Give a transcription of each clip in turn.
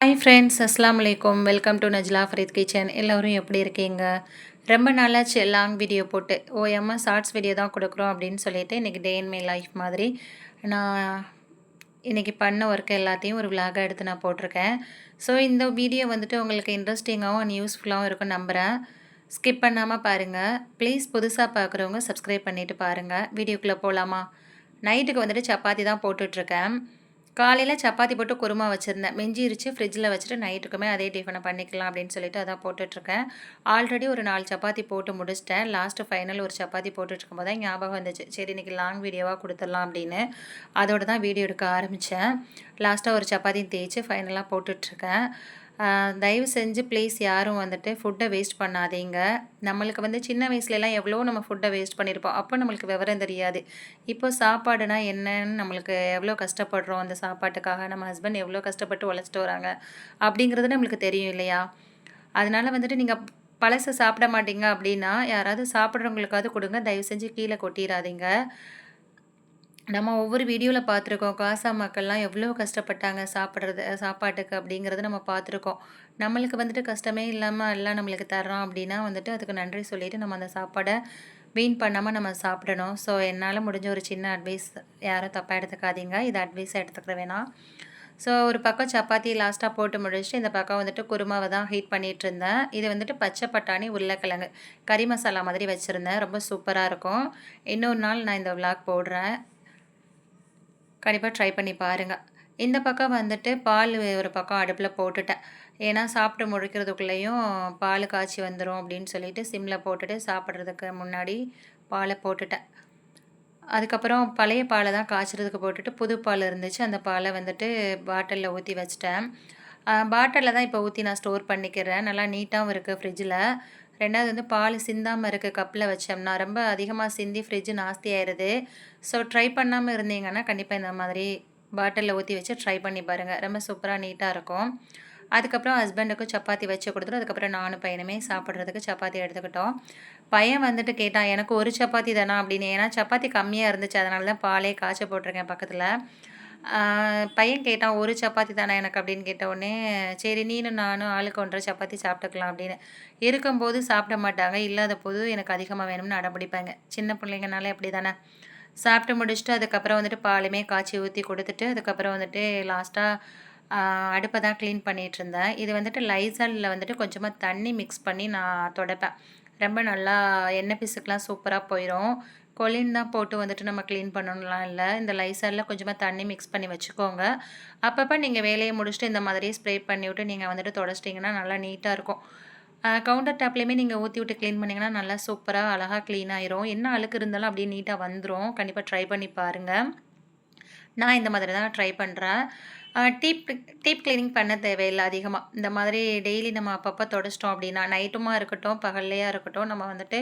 Hi friends, அஸ்ஸலாமு அலைக்கும். Welcome to Najla Fareed kitchen. எல்லோரும் எப்படி இருக்கீங்க? ரொம்ப நாளாச்சு லாங் வீடியோ போட்டு. ஓயாம ஷார்ட்ஸ் வீடியோ தான் கொடுக்குறோம் அப்படின்னு சொல்லிட்டு, இன்றைக்கி டே இன் மை லைஃப் மாதிரி நான் இன்றைக்கி பண்ண ஒர்க் எல்லாத்தையும் ஒரு விலாகாக எடுத்து நான் போட்டிருக்கேன். ஸோ இந்த வீடியோ வந்துட்டு உங்களுக்கு இன்ட்ரெஸ்டிங்காகவும் அண்ட் யூஸ்ஃபுல்லாகவும் இருக்கும்னு நம்புகிறேன். ஸ்கிப் பண்ணாமல் பாருங்கள். ப்ளீஸ் புதுசாக பார்க்குறவங்க சப்ஸ்கிரைப் பண்ணிவிட்டு பாருங்கள். வீடியோக்குள்ளே போகலாமா? நைட்டுக்கு வந்துட்டு சப்பாத்தி தான் போட்டுட்ருக்கேன். காலையில் சப்பாத்தி போட்டு குருமா வச்சுருந்தேன். மிஞ்சிருச்சு, ஃப்ரிட்ஜில் வச்சுட்டு நைட்டுக்குமே அதே டிஃபனை பண்ணிக்கலாம் அப்படின்னு சொல்லிட்டு அதான் போட்டுட்ருக்கேன். ஆல்ரெடி ஒரு 4 சப்பாத்தி போட்டு முடிச்சிட்டேன். லாஸ்ட்டு ஃபைனல் ஒரு சப்பாத்தி போட்டுட்ருக்கும் போது தான் ஞாபகம் வந்துச்சு, சரி இன்றைக்கி லாங் வீடியோவாக கொடுத்துடலாம் அப்படின்னு. அதோடு தான் வீடியோ எடுக்க ஆரம்பித்தேன். லாஸ்ட்டாக ஒரு சப்பாத்தியும் தேய்ச்சி ஃபைனலாக போட்டுட்ருக்கேன். தயவு செஞ்சு ப்ளீஸ் யாரும் வந்துட்டு ஃபுட்டை வேஸ்ட் பண்ணாதீங்க. நம்மளுக்கு வந்து சின்ன வயசுலலாம் எவ்வளோ நம்ம ஃபுட்டை வேஸ்ட் பண்ணியிருப்போம். அப்போ நம்மளுக்கு விவரம் தெரியாது. இப்போ சாப்பாடுனா என்னன்னு நம்மளுக்கு எவ்வளோ கஷ்டப்படுறோம், அந்த சாப்பாட்டுக்காக நம்ம ஹஸ்பண்ட் எவ்வளோ கஷ்டப்பட்டு உழைச்சிட்டு வராங்க அப்படிங்கிறது நம்மளுக்கு தெரியும் இல்லையா? அதனால வந்துட்டு நீங்கள் பழசை சாப்பிட மாட்டீங்க அப்படின்னா யாராவது சாப்பிட்றவங்களுக்காவது கொடுங்க. தயவு செஞ்சு கீழே கொட்டிடாதீங்க. நம்ம ஒவ்வொரு வீடியோவில் பார்த்துருக்கோம், காசா மக்கள்லாம் எவ்வளோ கஷ்டப்பட்டாங்க சாப்பாட்டுக்கு அப்படிங்கிறத நம்ம பார்த்துருக்கோம். நம்மளுக்கு வந்துட்டு கஷ்டமே இல்லாமல் எல்லாம் நம்மளுக்கு தர்றோம் அப்படின்னா வந்துட்டு அதுக்கு நன்றி சொல்லிவிட்டு நம்ம அந்த சாப்பாடை வீண் பண்ணாமல் நம்ம சாப்பிடணும். ஸோ என்னால் முடிஞ்ச ஒரு சின்ன அட்வைஸ், யாரும் தப்பாக எடுத்துக்காதீங்க. இது அட்வைஸாக எடுத்துக்கிற வேணாம். ஸோ ஒரு பக்கம் சப்பாத்தி லாஸ்ட்டாக போட்டு முடிச்சுட்டு இந்த பக்கம் வந்துட்டு குருமாவை தான் ஹீட் பண்ணிகிட்டு இருந்தேன். இது வந்துட்டு பச்சை பட்டாணி உருளைக்கிழங்கு கறி மசாலா மாதிரி வச்சுருந்தேன். ரொம்ப சூப்பராக இருக்கும். இன்னொரு நாள் நான் இந்த விலாக் போடுறேன், கண்டிப்பாக ட்ரை பண்ணி பாருங்கள். இந்த பக்கம் வந்துட்டு பால் ஒரு பக்கம் அடுப்பில் போட்டுட்டேன். ஏன்னா சாப்பிட்டு முடிக்கிறதுக்குள்ளேயும் பால் காய்ச்சி வந்துடும் அப்படின்னு சொல்லிட்டு சிம்மில் போட்டுட்டு சாப்பிட்றதுக்கு முன்னாடி பாலை போட்டுட்டேன். அதுக்கப்புறம் பழைய பாலை தான் காய்ச்சறதுக்கு போட்டுட்டு புது பால் இருந்துச்சு, அந்த பாலை வந்துட்டு பாட்டிலில் ஊற்றி வச்சிட்டேன். பாட்டிலில் தான் இப்போ ஊற்றி நான் ஸ்டோர் பண்ணிக்கிறேன். நல்லா நீட்டாகவும் இருக்குது ஃப்ரிட்ஜில். ரெண்டாவது வந்து பால் சிந்தாமல் இருக்குது. கப்பில் வச்சோம்னா ரொம்ப அதிகமாக சிந்தி ஃப்ரிட்ஜு நாஸ்தி ஆயிடுது. ஸோ ட்ரை பண்ணாமல் இருந்தீங்கன்னா கண்டிப்பாக இந்த மாதிரி பாட்டிலில் ஊற்றி வச்சு ட்ரை பண்ணி பாருங்கள். ரொம்ப சூப்பராக நீட்டாக இருக்கும். அதுக்கப்புறம் ஹஸ்பண்டுக்கும் சப்பாத்தி வச்சு கொடுத்துட்டு அதுக்கப்புறம் நானும் பையனுமே சாப்பிட்றதுக்கு சப்பாத்தி எடுத்துக்கிட்டோம். பையன் வந்துட்டு கேட்டான், எனக்கு ஒரு சப்பாத்தி தானா அப்படின்னு. ஏன்னா சப்பாத்தி கம்மியாக இருந்துச்சு, அதனால தான் பாலே காய்ச்ச போட்டிருக்கேன் பக்கத்தில். பையன் கேட்டான், ஒரு சப்பாத்தி தானே எனக்கு அப்படின்னு கேட்ட உடனே, சரி நீனும் நானும் ஆளுக்கு 1 1/2 சப்பாத்தி சாப்பிட்டுக்கலாம் அப்படின்னு. இருக்கும்போது சாப்பிட மாட்டாங்க, இல்லாத போது எனக்கு அதிகமாக வேணும்னு அடம்பிடிப்பாங்க. சின்ன பிள்ளைங்கனாலே அப்படி தானே. சாப்பிட்டு முடிச்சுட்டு அதுக்கப்புறம் வந்துட்டு பாலுமே காய்ச்சி ஊற்றி கொடுத்துட்டு அதுக்கப்புறம் வந்துட்டு லாஸ்ட்டாக அடுப்பை தான் க்ளீன் பண்ணிகிட்ருந்தேன். இது வந்துட்டு லைசாலில் வந்துட்டு கொஞ்சமாக தண்ணி மிக்ஸ் பண்ணி நான் துடைப்பேன். ரொம்ப நல்லா எண்ணெய் பிசுக்கெலாம் சூப்பராக போயிடும். கொலின் தான் போட்டு வந்துட்டு நம்ம க்ளீன் பண்ணணும்லாம் இல்லை. இந்த லைசாலில் கொஞ்சமாக தண்ணி மிக்ஸ் பண்ணி வச்சுக்கோங்க. அப்பப்போ நீங்கள் வேலையை முடிச்சுட்டு இந்த மாதிரியே ஸ்ப்ரே பண்ணிவிட்டு நீங்கள் வந்துட்டு துடைச்சிட்டிங்கன்னா நல்லா நீட்டாக இருக்கும். கவுண்டர் டாப்லேயுமே நீங்கள் ஊற்றி விட்டு க்ளீன் பண்ணிங்கன்னா நல்லா சூப்பராக அழகாக க்ளீன் ஆயிரும். என்ன அழுக்கு இருந்தாலும் அப்படியே நீட்டாக வந்துடும். கண்டிப்பாக ட்ரை பண்ணி பாருங்கள். நான் இந்த மாதிரி தான் ட்ரை பண்ணுறேன். டீப் டீப் க்ளீனிங் பண்ண தேவையில்லை அதிகமாக. இந்த மாதிரி டெய்லி நம்ம அப்பப்போ தொடச்சிட்டோம் அப்படின்னா நைட்டுமா இருக்கட்டும் பகல்லையாக இருக்கட்டும், நம்ம வந்துட்டு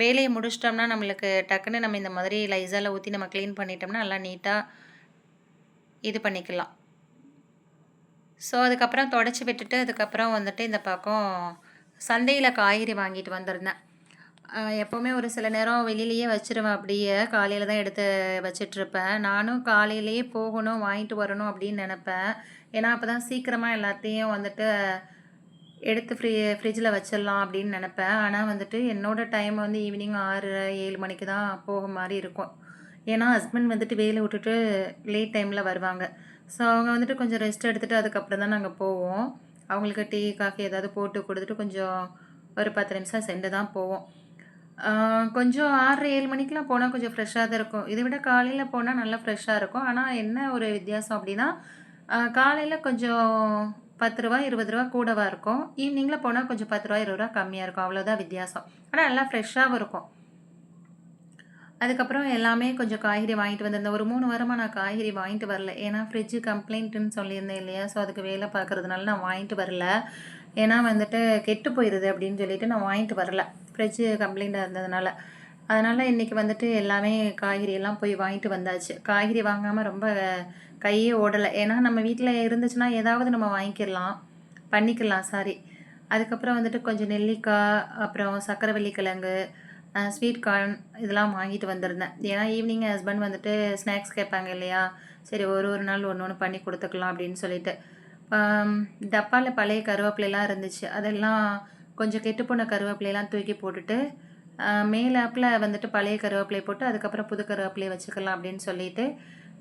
வேலையை முடிச்சிட்டோம்னா நம்மளுக்கு டக்குன்னு நம்ம இந்த மாதிரி லைசாலில் ஊற்றி நம்ம க்ளீன் பண்ணிட்டோம்னா நல்லா நீட்டாக இது பண்ணிக்கலாம். ஸோ அதுக்கப்புறம் தொடச்சி விட்டுட்டு அதுக்கப்புறம் வந்துட்டு இந்த பக்கம் சந்தையில் காய்கறி வாங்கிட்டு வந்திருந்தேன். எப்போவுமே ஒரு சில நேரம் வெளியிலேயே வச்சுருவேன் அப்படியே. காலையில் தான் எடுத்து வச்சிட்ருப்பேன். நானும் காலையிலேயே போகணும், வாங்கிட்டு வரணும் அப்படின்னு நெனப்பேன். ஏன்னா அப்போ தான் சீக்கிரமாக எல்லாத்தையும் வந்துட்டு எடுத்து ஃப்ரிட்ஜில் வச்சிடலாம் அப்படின்னு நெனப்பேன். ஆனால் வந்துட்டு என்னோடய டைம் வந்து ஈவினிங் 6, 7 மணிக்கு தான் போக மாதிரி இருக்கும். ஏன்னா ஹஸ்பண்ட் வந்துட்டு வேலை விட்டுட்டு லேட் டைமில் வருவாங்க. ஸோ அவங்க வந்துட்டு கொஞ்சம் ரெஸ்ட் எடுத்துகிட்டு அதுக்கப்புறம் தான் நாங்கள் போவோம். அவங்களுக்கு டீ, காஃபி ஏதாவது போட்டு கொடுத்துட்டு கொஞ்சம் ஒரு 10 நிமிஷம் சென்று தான் போவோம். கொஞ்சம் 6, 7 மணிக்கெலாம் போனால் கொஞ்சம் ஃப்ரெஷ்ஷாக தான் இருக்கும். இதை விட காலையில் போனால் நல்லா ஃப்ரெஷ்ஷாக இருக்கும். ஆனால் என்ன ஒரு வித்தியாசம் அப்படின்னா, காலையில் கொஞ்சம் ரூ. 10 ரூ. 20 கூடவா இருக்கும். ஈவினிங்கில் போனால் கொஞ்சம் ரூ. 10 ரூ. 20 கம்மியாக இருக்கும். அவ்வளோதான் வித்தியாசம். ஆனால் நல்லா ஃப்ரெஷ்ஷாகவும் இருக்கும். அதுக்கப்புறம் எல்லாமே கொஞ்சம் காய்கறி வாங்கிட்டு வந்திருந்தேன். ஒரு 3 வாரமாக நான் காய்கறி வாங்கிட்டு வரல. ஏன்னா ஃப்ரிட்ஜு கம்ப்ளைண்ட்டுன்னு சொல்லியிருந்தேன் இல்லையா? ஸோ அதுக்கு வேலை பார்க்குறதுனால நான் வாங்கிட்டு வரல. ஏன்னா வந்துட்டு கெட்டு போயிடுது அப்படின்னு சொல்லிட்டு நான் வாங்கிட்டு வரல, ஃப்ரிட்ஜு கம்ப்ளைண்ட்டாக இருந்ததுனால. அதனால் இன்றைக்கி வந்துட்டு எல்லாமே காய்கறியெல்லாம் போய் வாங்கிட்டு வந்தாச்சு. காய்கறி வாங்காமல் ரொம்ப கையே ஓடலை. ஏன்னா நம்ம வீட்டில் இருந்துச்சுன்னா ஏதாவது நம்ம வாங்கிக்கிடலாம், பண்ணிக்கலாம் சாரி. அதுக்கப்புறம் வந்துட்டு கொஞ்சம் நெல்லிக்காய், அப்புறம் சக்கரவள்ளி கிழங்கு, ஸ்வீட் கார்ன் இதெல்லாம் வாங்கிட்டு வந்திருந்தேன். ஏன்னா ஈவினிங் ஹஸ்பண்ட் வந்துட்டு ஸ்நாக்ஸ் கேட்பாங்க இல்லையா? சரி ஒரு நாள் ஒன்று ஒன்று பண்ணி கொடுத்துக்கலாம் அப்படின்னு சொல்லிட்டு. டப்பாவில் பழைய கருவேப்பிலைலாம் இருந்துச்சு. அதெல்லாம் கொஞ்சம் கெட்டுப்போன கருவேப்பிலையெல்லாம் தூக்கி போட்டுட்டு மேலாப்பில் வந்துட்டு பழைய கருவேப்பிலையை போட்டு அதுக்கப்புறம் புது கருவேப்பிலையை வச்சுக்கலாம் அப்படின்னு சொல்லிட்டு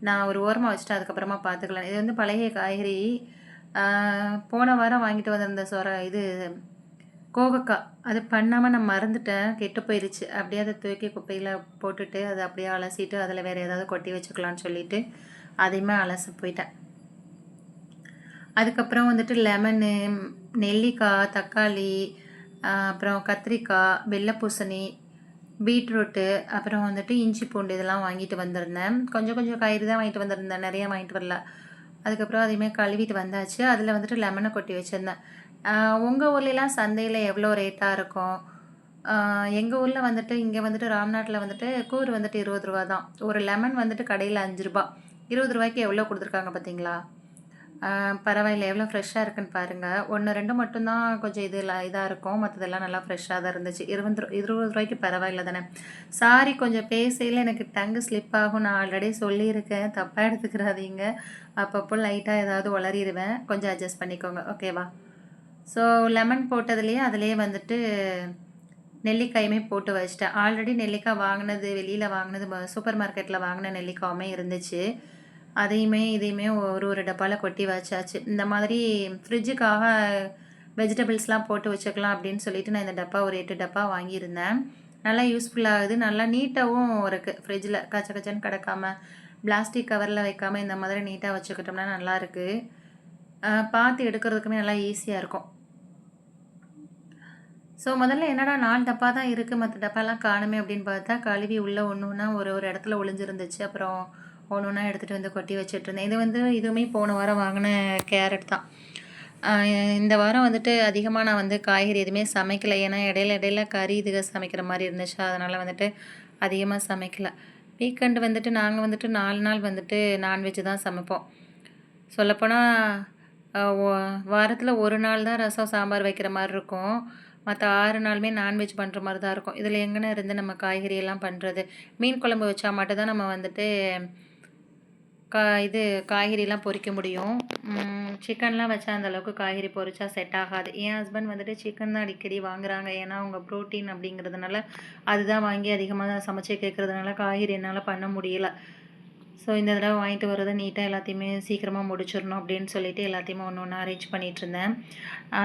நான் ஒரு ஓரமாக வச்சுட்டு அதுக்கப்புறமா பார்த்துக்கலாம். இது வந்து பழைய காய்கறி. போன வாரம் வாங்கிட்டு வந்திருந்த இது கோவக்காய் அது பண்ணாமல் நான் மறந்துட்டேன், கெட்டு போயிடுச்சு. அப்படியே அதை தூக்கி குப்பையில் போட்டுட்டு அதை அப்படியே அலசிட்டு அதில் வேறு ஏதாவது கொட்டி வச்சுக்கலான்னு சொல்லிட்டு அதையுமே அலச போயிட்டேன். அதுக்கப்புறம் வந்துட்டு லெமனு, நெல்லிக்காய், தக்காளி, அப்புறம் கத்திரிக்காய், வெள்ளை பூசணி, பீட்ரூட்டு, அப்புறம் வந்துட்டு இஞ்சி பூண்டு இதெல்லாம் வாங்கிட்டு வந்திருந்தேன். கொஞ்சம் கொஞ்சம் காய்கறி தான் வாங்கிட்டு வந்திருந்தேன், நிறையா வாங்கிட்டு வரல. அதுக்கப்புறம் அதையுமே கழுவிட்டு வந்தாச்சு. அதில் வந்துட்டு லெமனை கொட்டி வச்சுருந்தேன். உங்கள் ஊர்லலாம் சந்தையில் எவ்வளோ ரேட்டாக இருக்கும்? எங்கள் ஊரில் வந்துட்டு இங்கே வந்துட்டு ராம்நாட்டில் வந்துட்டு கூறு வந்துட்டு 20 ரூபா தான். ஒரு லெமன் வந்துட்டு கடையில் 5 ரூபா. 20 ரூபாய்க்கு எவ்வளோ கொடுத்துருக்காங்க பார்த்தீங்களா? பரவாயில்ல, எவ்வளோ ஃப்ரெஷ்ஷாக இருக்குன்னு பாருங்கள். 1, 2 மட்டும்தான் கொஞ்சம் இதாக இருக்கும், மற்றதெல்லாம் நல்லா ஃப்ரெஷ்ஷாக தான் இருந்துச்சு. 20 ரூபாய்க்கு பரவாயில்ல தானே. சாரி, கொஞ்சம் பேசையில் எனக்கு டங்கு ஸ்லிப் ஆகும். நான் ஆல்ரெடி சொல்லியிருக்கேன், தப்பாக எடுத்துக்கிறாதீங்க. அப்பப்போ லைட்டாக ஏதாவது உளறிடுவேன், கொஞ்சம் அட்ஜஸ்ட் பண்ணிக்கோங்க, ஓகேவா? ஸோ லெமன் போட்டதுலேயே அதிலே வந்துட்டு நெல்லிக்காயுமே போட்டு வச்சிட்டேன். ஆல்ரெடி நெல்லிக்காய் வாங்கினது, வெளியில் வாங்கினது, சூப்பர் மார்க்கெட்டில் வாங்கின நெல்லிக்காயுமே இருந்துச்சு. இதையுமே ஒரு டப்பாவில் கொட்டி வச்சாச்சு. இந்த மாதிரி ஃப்ரிட்ஜுக்காக வெஜிடபிள்ஸ்லாம் போட்டு வச்சுக்கலாம் அப்படின்னு சொல்லிட்டு நான் இந்த டப்பா ஒரு 8 டப்பா வாங்கியிருந்தேன். நல்லா யூஸ்ஃபுல்லாகுது, நல்லா நீட்டாகவும் இருக்குது. ஃப்ரிட்ஜில் கச்ச கச்சன்னு கிடக்காம பிளாஸ்டிக் கவரில் வைக்காமல் இந்த மாதிரி நீட்டாக வச்சுக்கிட்டோம்னா நல்லாயிருக்கு. பார்த்து எடுக்கிறதுக்குமே நல்லா ஈஸியாக இருக்கும். ஸோ முதல்ல என்னடா 4 டப்பா தான் இருக்குது, மற்ற டப்பாலாம் காணுமே அப்படின்னு பார்த்தா கழுவி உள்ளே ஒன்று ஒன்றா ஒரு இடத்துல ஒளிஞ்சிருந்துச்சு. அப்புறம் ஒன்று ஒன்றா எடுத்துகிட்டு வந்து கொட்டி வச்சுட்ருந்தேன். இதுவுமே போன வாரம் வாங்கின கேரட் தான். இந்த வாரம் வந்துட்டு அதிகமாக நான் வந்து காய்கறி எதுவுமே சமைக்கலை. ஏன்னா இடையில கறி சமைக்கிற மாதிரி இருந்துச்சு. அதனால் வந்துட்டு அதிகமாக சமைக்கலை. வீக்கெண்டு வந்துட்டு நாங்கள் வந்துட்டு 4 நாள் வந்துட்டு நான்வெஜ் தான் சமைப்போம். சொல்லப்போனால் வாரத்தில் 1 நாள் தான் ரசம் சாம்பார் வைக்கிற மாதிரி இருக்கும். மற்ற 6 நாளுமே நான்வெஜ் பண்ணுற மாதிரி தான் இருக்கும். இதில் எங்கன இருந்து நம்ம காய்கறி எல்லாம் பண்ணுறது? மீன் குழம்பு வச்சா மட்டும் தான் நம்ம வந்துட்டு காய்கறிலாம் பொரிக்க முடியும். சிக்கன்லாம் வச்சா அந்தளவுக்கு காய்கறி பொரிச்சா செட் ஆகாது. என் ஹஸ்பண்ட் வந்துட்டு சிக்கன் தான் அடிக்கடி வாங்குறாங்க. ஏன்னா அவங்க ப்ரோட்டீன் அப்படிங்கிறதுனால அதுதான் வாங்கி அதிகமாக சமைச்சு கேட்குறதுனால காய்கறி என்னால் பண்ண முடியல. ஸோ இந்த தடவை வாங்கிட்டு வரதை நீட்டாக எல்லாத்தையுமே சீக்கிரமாக முடிச்சிடணும் அப்படின்னு சொல்லிட்டு எல்லாத்தையுமே ஒன்று ஒன்றா அரேஞ்ச் பண்ணிகிட்ருந்தேன்.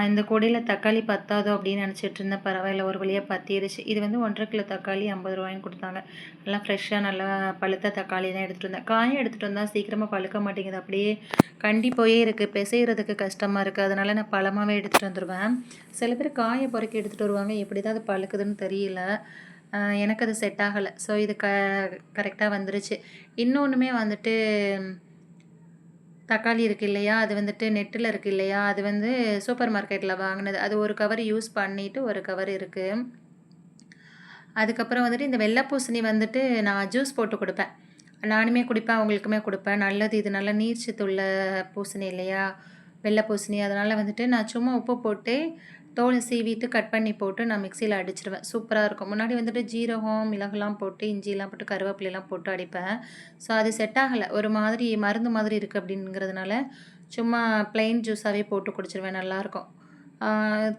இந்த கொடியில் தக்காளி பத்தாதோ அப்படின்னு நினச்சிட்டு இருந்தேன். பரவாயில்ல, ஒரு வழியாக பத்திருச்சு. இது வந்து 1.5 கிலோ தக்காளி 50 ரூபாய்ன்னு கொடுத்தாங்க. நல்லா ஃப்ரெஷ்ஷாக நல்லா பழுத்த தக்காளி தான் எடுத்துகிட்டு வந்தேன். காயை எடுத்துகிட்டு வந்தால் சீக்கிரமாக பழுக்க மாட்டேங்குது, அப்படியே கண்டி போயே இருக்குது. பிசைகிறதுக்கு கஷ்டமாக இருக்குது. அதனால் நான் பழமாகவே எடுத்துகிட்டு வந்துடுவேன். சில பேர் காயை பொறுக்கி எடுத்துகிட்டு வருவாங்க, எப்படி தான் அது பழுக்குதுன்னு தெரியல. எனக்கு அது செட் ஆகலை. ஸோ இது கரெக்டாக வந்துருச்சு. இன்னொன்றுமே வந்துட்டு தக்காளி இருக்குது இல்லையா, அது வந்துட்டு நெட்டில் இருக்குது இல்லையா, அது வந்து சூப்பர் மார்க்கெட்டில் வாங்கினது. அது ஒரு கவர் யூஸ் பண்ணிவிட்டு ஒரு கவர் இருக்குது. அதுக்கப்புறம் வந்துட்டு இந்த வெள்ளை பூசணி வந்துட்டு நான் ஜூஸ் போட்டு கொடுப்பேன். நானுமே குடிப்பேன், அவங்களுக்குமே கொடுப்பேன். நல்லது, இது நல்ல நீர்ச்சத்துள்ள பூசணி இல்லையா, வெள்ளை பூசணி. அதனால் வந்துட்டு நான் சும்மா உப்பு போட்டு தோலை சீவிட்டு கட் பண்ணி போட்டு நான் மிக்சியில் அடிச்சிடுவேன். சூப்பராக இருக்கும். முன்னாடி வந்துட்டு ஜீரகம், மிளகுலாம் போட்டு இஞ்சிலாம் போட்டு கருவேப்பிலையெல்லாம் போட்டு அடிப்பேன். ஸோ அது செட் ஆகலை, ஒரு மாதிரி மருந்து மாதிரி இருக்குது அப்படிங்கிறதுனால சும்மா ப்ளைன் ஜூஸாகவே போட்டு குடிச்சிடுவேன். நல்லாயிருக்கும்.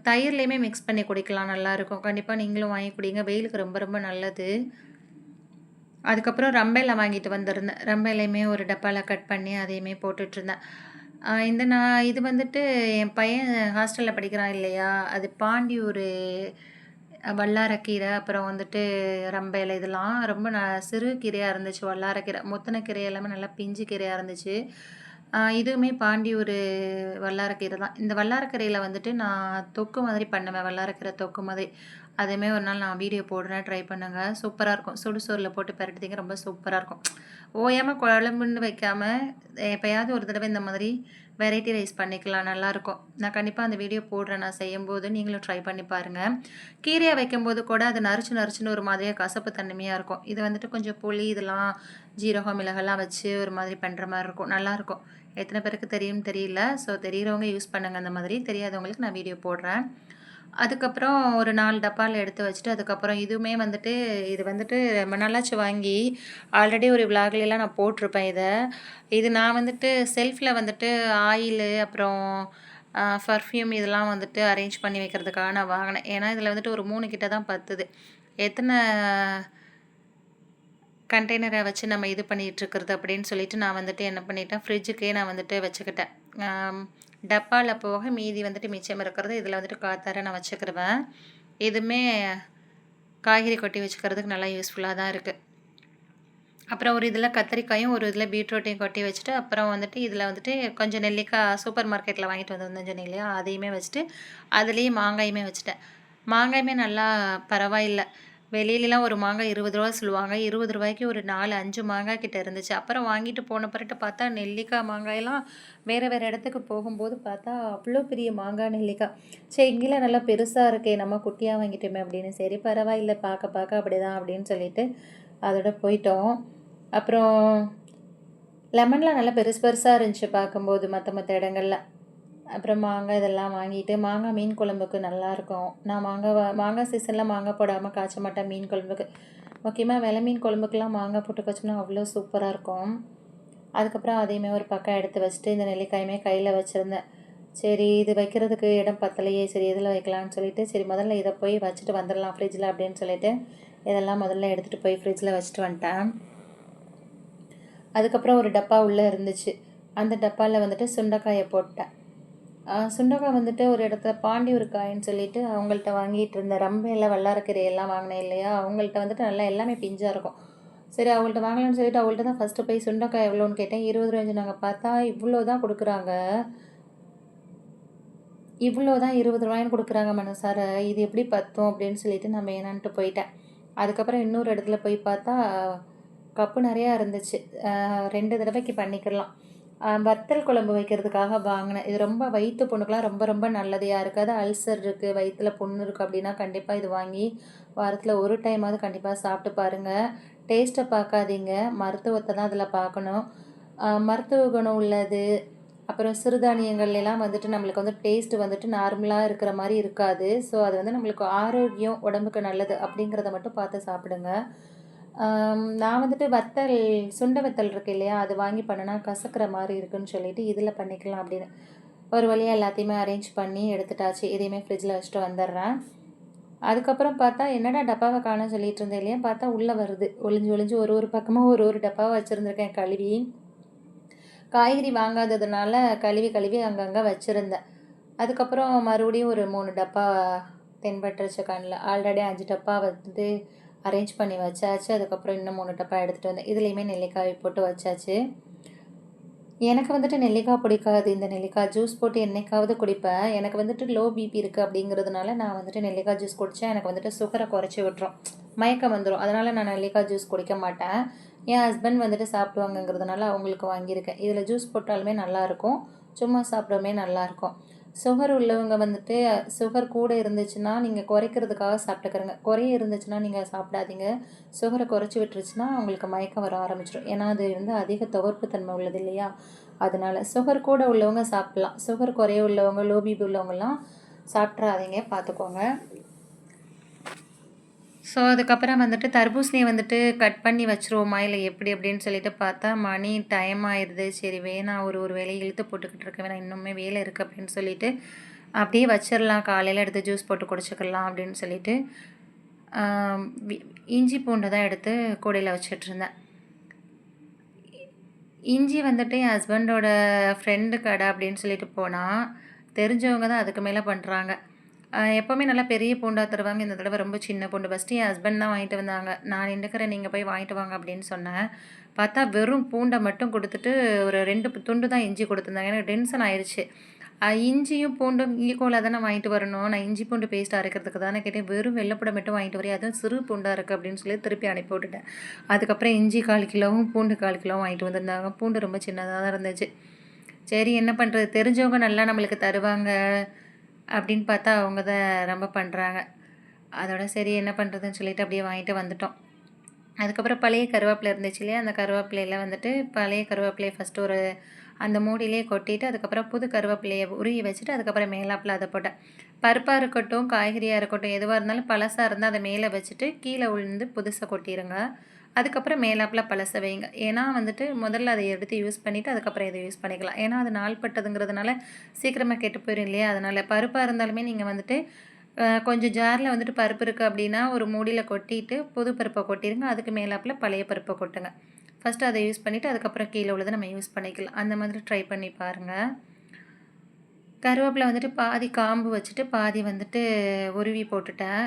தயிர்லேயுமே மிக்ஸ் பண்ணி குடிக்கலாம், நல்லாயிருக்கும். கண்டிப்பாக நீங்களும் வாங்கி குடிங்க, வெயிலுக்கு ரொம்ப ரொம்ப நல்லது. அதுக்கப்புறம் ரம்பையில வாங்கிட்டு வந்திருந்தேன். ரம்பையிலையுமே ஒரு டப்பாவில் கட் பண்ணி அதையுமே போட்டுட்ருந்தேன். இது வந்துட்டு என் பையன் ஹாஸ்டலில் படிக்கிறான் இல்லையா, அது பாண்டியூர் வல்லாரக்கீரை, அப்புறம் வந்துட்டு ரம்பை இலை, இதெல்லாம் ரொம்ப சிறு கீரையாக இருந்துச்சு. வல்லாரக்கீரை, முத்தின கீரை எல்லாமே நல்லா பிஞ்சு கீரையாக இருந்துச்சு. இதுவுமே பாண்டியூர் வல்லாரக்கீரை தான். இந்த வல்லாரக்கீரையில் வந்துட்டு நான் தொக்கு மாதிரி பண்ணுவேன், வல்லாரக்கீரை தொக்கு மாதிரி. அதேமாரி ஒரு நாள் நான் வீடியோ போடுறேன், ட்ரை பண்ணுங்கள். சூப்பராக இருக்கும். சுடுசோறில் போட்டு பரட்டிங்க, ரொம்ப சூப்பராக இருக்கும். ஓயாமல் குழம்புன்னு வைக்காமல் எப்போயாவது ஒரு தடவை இந்த மாதிரி வெரைட்டி ரைஸ் பண்ணிக்கலாம், நல்லாயிருக்கும். நான் கண்டிப்பாக அந்த வீடியோ போடுறேன் நான் செய்யும்போது, நீங்களும் ட்ரை பண்ணி பாருங்கள். கீரையை வைக்கும்போது கூட அது நறுச்சுன்னு ஒரு மாதிரியாக கசப்பு தன்மையாக இருக்கும். இது வந்துட்டு கொஞ்சம் புளி இதெல்லாம் ஜீரகம் மிளகெல்லாம் வச்சு ஒரு மாதிரி பண்ணுற மாதிரி இருக்கும், நல்லாயிருக்கும். எத்தனை பேருக்கு தெரியும்னு தெரியல. ஸோ தெரிகிறவங்க யூஸ் பண்ணுங்கள் அந்த மாதிரி, தெரியாதவங்களுக்கு நான் வீடியோ போடுறேன். அதுக்கப்புறம் ஒரு 4 டப்பால எடுத்து வச்சுட்டு, அதுக்கப்புறம் இதுவுமே வந்துட்டு இது வந்துட்டு ரொம்ப நாளாச்சு வாங்கி, ஆல்ரெடி ஒரு விளாக்லலாம் நான் போட்டிருப்பேன் இத. இது நான் வந்துட்டு செல்ஃப்ல வந்துட்டு ஆயிலு, அப்புறம் பர்ஃப்யூம் இதெல்லாம் வந்துட்டு அரேஞ்ச் பண்ணி வைக்கிறதுக்காக நான் வாங்கினேன். ஏன்னா, இதில வந்துட்டு ஒரு 3 கிட்ட தான் பத்துது. எத்தன கண்டெய்னர வச்சு நம்ம இது பண்ணிகிட்ருக்கிறது அப்படின்னு சொல்லிட்டு நான் வந்துட்டு என்ன பண்ணிட்டேன், ஃப்ரிட்ஜுக்கே நான் வந்துட்டு வச்சுக்கிட்டேன். டப்பால போக மீதி வந்துட்டு மிச்சம் இருக்கிறது இதில வந்துட்டு காத்தார நான் வச்சுக்கிருவேன். இதுவுமே காய்கறி கொட்டி வச்சுக்கிறதுக்கு நல்லா யூஸ்ஃபுல்லா தான் இருக்கு. அப்புறம் ஒரு இதில கத்திரிக்காயும், ஒரு இதில பீட்ரூட்டையும் கொட்டி வச்சுட்டு, அப்புறம் வந்துட்டு இதில வந்துட்டு கொஞ்சம் நெல்லிக்காய் சூப்பர் மார்க்கெட்ல வாங்கிட்டு வந்திருந்தேன் சொன்னேன் இல்லையா? அதையுமே வச்சுட்டு, அதிலேயே மாங்காயுமே வச்சுட்டேன். மாங்காயுமே நல்லா பரவாயில்ல. வெளியிலலாம் ஒரு மாங்காய் ரூ. 20 சொல்லுவாங்க. ரூ. 20க்கு ஒரு 4, 5 மாங்காய் கிட்ட இருந்துச்சு. அப்புறம் வாங்கிட்டு போன பிறகு பார்த்தா நெல்லிக்காய், மாங்காயெல்லாம் வேற வேற இடத்துக்கு போகும்போது பார்த்தா, அவ்ளோ பெரிய மாங்காய், நெல்லிக்காய். சரி இங்கேலாம் நல்லா பெருசா இருக்கே! நம்ம குட்டியா வாங்கிட்டோமே அப்படின்னு. சரி பரவாயில்ல பார்க்க பார்க்க அப்படிதான் அப்படின்னு சொல்லிட்டு அதோட போயிட்டோம். அப்புறம் லெமன்லாம் நல்லா பெருசு பெருசா இருந்துச்சு பார்க்கும்போது மத்த இடங்கள்ல. அப்புறம் மாங்காய் இதெல்லாம் வாங்கிட்டு, மாங்காய் மீன் குழம்புக்கு நல்லாயிருக்கும். நான் மாங்காய் சீசன்ல மாங்காய் போடாம காய்ச்ச மாட்டேன் மீன் குழம்புக்கு. முக்கியமா வெல மீன் குழம்புக்குலாம் மாங்காய் போட்டு காய்ச்சோம்னா அவ்வளோ சூப்பரா இருக்கும். அதுக்கப்புறம் அதையுமே ஒரு பக்கம் எடுத்து வச்சுட்டு, இந்த நெல்லிக்காயுமே கையில வச்சிருந்தேன். சரி இது வைக்கிறதுக்கு இடம் பத்தலையே, சரி எதில வைக்கலான்னு சொல்லிட்டு, சரி முதல்ல இத போய் வச்சுட்டு வந்துரலாம் ஃப்ரிட்ஜில அப்படின்னு சொல்லிட்டு, இதெல்லாம் முதல்ல எடுத்துகிட்டு போய் ஃப்ரிட்ஜில வச்சுட்டு வந்துட்டேன். அதுக்கப்புறம் ஒரு டப்பா உள்ளே இருந்துச்சு. அந்த டப்பால வந்துட்டு சுண்டைக்காய போட்டேன். சுண்டக்காய் வந்துட்டு ஒரு இடத்துல பாண்டியூர் காயின்னு சொல்லிட்டு அவங்கள்ட்ட வாங்கிட்டு இருந்தேன். ரம்பையில வல்லாரக்கீரை எல்லாம் வாங்கினேன் இல்லையா? அவங்கள்ட்ட வந்துட்டு நல்லா எல்லாமே பிஞ்சா இருக்கும். சரி அவங்கள்ட்ட வாங்கலாம்னு சொல்லிட்டு அவங்கள்ட்ட தான் ஃபஸ்ட்டு போய் சுண்டைக்காய் எவ்வளோன்னு கேட்டேன். ரூ. 20 நாங்க பார்த்தா இவ்வளோ தான் குடுக்குறாங்க. இவ்வளோ தான் ரூ. 20ன்னு குடுக்குறாங்க மனசார. இது எப்படி பத்தும் அப்படின்னு சொல்லிட்டு நான் வேணான்ட்டு போயிட்டேன். அதுக்கப்புறம் இன்னொரு இடத்துல போய் பார்த்தா, கப்பு நெறையா இருந்துச்சு. 2 தடவைக்கு பண்ணிக்கலாம். வத்தல் குழம்பு வைக்கிறதுக்காக வாங்கினேன். இது ரொம்ப வயித்து புண்ணுக்கெலாம் ரொம்ப ரொம்ப நல்லது. யாருக்காவது அல்சர் இருக்குது, வயித்துல புண்ணு இருக்குது அப்படின்னா கண்டிப்பாக இது வாங்கி வாரத்தில் ஒரு டைமாவது கண்டிப்பாக சாப்பிட்டு பாருங்கள். டேஸ்ட்டை பார்க்காதீங்க, மருத்துவத்தை தான் அதில் பார்க்கணும். மருத்துவ குணம் உள்ளது. அப்புறம் சிறுதானியங்கள்லாம் வந்துட்டு நம்மளுக்கு வந்து டேஸ்ட்டு வந்துட்டு நார்மலாக இருக்கிற மாதிரி இருக்காது. ஸோ அது வந்து நம்மளுக்கு ஆரோக்கியம், உடம்புக்கு நல்லது அப்படிங்கிறத மட்டும் பார்த்து சாப்பிடுங்க. நான் வந்துட்டு வத்தல் சுண்ட வத்தல் இருக்கு இல்லையா? அது வாங்கி பண்ணுனா கசக்கிற மாரி இருக்குன்னு சொல்லிட்டு இதில பண்ணிக்கலாம் அப்படின்னு. ஒரு வழியா எல்லாத்தையுமே அரேஞ்ச் பண்ணி எடுத்துட்டாச்சு. இதையுமே ஃப்ரிட்ஜில் வச்சுட்டு வந்துடுறேன். அதுக்கப்புறம் பார்த்தா என்னடா டப்பாவ காணோம்னு சொல்லிட்டு இருந்தேன் இல்லையா? பார்த்தா உள்ள வருது. ஒளிஞ்சு ஒளிஞ்சு ஒரு ஒரு பக்கமா ஒரு ஒரு டப்பாவா வச்சிருந்திருக்கேன் கழுவி. காய்கறி வாங்காததுனால கழுவி கழுவி அங்கங்கே வச்சுருந்தேன். அதுக்கப்புறம் மறுபடியும் ஒரு 3 டப்பா தென்பட்டுருச்சு கண்ல. ஆல்ரெடி 5 டப்பா வந்து அரேஞ்ச் பண்ணி வச்சாச்சு. அதுக்கப்புறம் இன்னும் 3 டப்பா எடுத்துகிட்டு வந்தேன். இதுலேயுமே நெல்லிக்காய் போட்டு வச்சாச்சு. எனக்கு வந்துட்டு நெல்லிக்காய் பிடிக்காது. இந்த நெல்லிக்காய் ஜூஸ் போட்டு என்னைக்காவது குடிப்பேன். எனக்கு வந்துட்டு லோ பிபி இருக்குது அப்படிங்கிறதுனால நான் வந்துட்டு நெல்லிக்காய் ஜூஸ் குடித்தா எனக்கு வந்துட்டு சுகரை குறைச்சி விட்டுரும். மயக்கம் வந்துரும். அதனால் நான் நெல்லிக்காய் ஜூஸ் குடிக்க மாட்டேன். என் ஹஸ்பண்ட் வந்துட்டு சாப்பிடுவாங்கங்கிறதுனால அவங்களுக்கு வாங்கியிருக்கேன். இதில் ஜூஸ் போட்டாலுமே நல்லாயிருக்கும். சும்மா சாப்பிடவுமே நல்லாயிருக்கும். சுகர் உள்ளவங்க வந்துட்டு சுகர் கூட இருந்துச்சுன்னா நீங்கள் குறைக்கிறதுக்காக சாப்பிட்டுக்கிறங்க. குறைய இருந்துச்சுன்னா நீங்கள் சாப்பிடாதீங்க. சுகரை குறைச்சி விட்டுருச்சுன்னா உங்களுக்கு மயக்கம் வர ஆரம்பிச்சிடும். ஏன்னா அது வந்து அதிக துவர்ப்பு தன்மை உள்ளது இல்லையா? அதனால சுகர் கூட உள்ளவங்க சாப்பிட்லாம். சுகர் குறைய உள்ளவங்க, லோ பிபி உள்ளவங்கலாம் சாப்பிட்றாதீங்க, பார்த்துக்கோங்க. ஸோ அதுக்கப்புறம் வந்துட்டு தர்பூசணியை வந்துட்டு கட் பண்ணி வச்சுருவோமா இல்லை எப்படி அப்படின்னு சொல்லிட்டு பார்த்தா மணி டைம் ஆயிடுது. சரி வேணாம், ஒரு ஒரு வேலையை இழுத்து போட்டுக்கிட்டு இருக்க வேணாம், இன்னுமே வேலை இருக்குது அப்படின்னு சொல்லிட்டு அப்படியே வச்சிடலாம், காலையில் எடுத்து ஜூஸ் போட்டு குடிச்சிக்கலாம் அப்படின்னு சொல்லிட்டு இஞ்சி பூண்டை தான் எடுத்து கூடையில் வச்சிட்ருந்தேன். இஞ்சி வந்துட்டு என் ஹஸ்பண்டோட ஃப்ரெண்டு கடை அப்படின்னு சொல்லிட்டு போனால் தெரிஞ்சவங்க தான் அதுக்கு மேலே பண்ணுறாங்க. எப்போவுமே நல்லா பெரிய பூண்டா தருவாங்க. இந்த தடவை ரொம்ப சின்ன பூண்டு. ஃபஸ்ட்டு என் ஹஸ்பண்ட் தான் வாங்கிட்டு வந்தாங்க. நான் நின்னுக்கிறேன், நீங்கள் போய் வாங்கிட்டு வாங்க அப்படின்னு சொன்னேன். பார்த்தா வெறும் பூண்டை மட்டும் கொடுத்துட்டு ஒரு 2 துண்டு தான் இஞ்சி கொடுத்துருந்தாங்க. எனக்கு டென்ஷன் ஆயிடுச்சு. இஞ்சியும் பூண்டும் ஈக்குவலாக தானே வாங்கிட்டு வரணும். நான் இஞ்சி பூண்டு பேஸ்ட் அரைக்கிறதுக்கு தானே கேட்டேன். வெறும் வெள்ளைப்பூண்டை மட்டும் வாங்கிட்டு வரேன், அதுவும் சிறு பூண்டாக இருக்குது அப்படின்னு சொல்லி திருப்பி அனுப்பி விட்டுட்டேன். அதுக்கப்புறம் இஞ்சி 1/4 கிலோவும் பூண்டு 1/4 கிலோவும் வாங்கிட்டு வந்திருந்தாங்க. பூண்டு ரொம்ப சின்னதாக தான் இருந்துச்சு. சரி என்ன பண்ணுறது, தெரிஞ்சவங்க நல்லா நம்மளுக்கு தருவாங்க அப்படின்னு பார்த்தா அவங்க தான் ரொம்ப பண்ணுறாங்க. அதோட சரி என்ன பண்ணுறதுன்னு சொல்லிட்டு அப்படியே வாங்கிட்டு வந்துட்டோம். அதுக்கப்புறம் பழைய கருவேப்பிலை இருந்துச்சு இல்லையா? அந்த கருவேப்பிலையில் வந்துட்டு பழைய கருவேப்பிலையை ஃபஸ்ட்டு ஒரு அந்த மூடியிலே கொட்டிட்டு அதுக்கப்புறம் புது கருவேப்பிலையை உருகி வச்சுட்டு அதுக்கப்புறம் மேலாப்பில் அதை போட்டேன். பருப்பாக இருக்கட்டும், காய்கறியாக இருக்கட்டும், எதுவாக இருந்தாலும் பழசாக இருந்தால் அதை மேலே வச்சுட்டு கீழே உழுந்து புதுசாக கொட்டிடுங்க. அதுக்கப்புறம் மேலாப்பில் பழச வைங்க. ஏன்னா வந்துட்டு முதல்ல அதை எடுத்து யூஸ் பண்ணிவிட்டு அதுக்கப்புறம் இதை யூஸ் பண்ணிக்கலாம். ஏன்னா அது நாள்பட்டதுங்கிறதுனால சீக்கிரமாக கெட்டு போயிடும் இல்லையா? அதனால் பருப்பாக இருந்தாலுமே நீங்கள் வந்துட்டு கொஞ்சம் ஜாரில் வந்துட்டு பருப்பு இருக்குது அப்படின்னா ஒரு மூடியில் கொட்டிட்டு புது பருப்பை கொட்டிடுங்க. அதுக்கு மேலாப்பில் பழைய பருப்பை கொட்டுங்க. ஃபஸ்ட்டு அதை யூஸ் பண்ணிவிட்டு அதுக்கப்புறம் கீழே உள்ளதை நம்ம யூஸ் பண்ணிக்கலாம். அந்த மாதிரி ட்ரை பண்ணி பாருங்கள். கருவேப்பிலை வந்துட்டு பாதி காம்பு வச்சுட்டு பாதி வந்துட்டு உருவி போட்டுட்டேன்.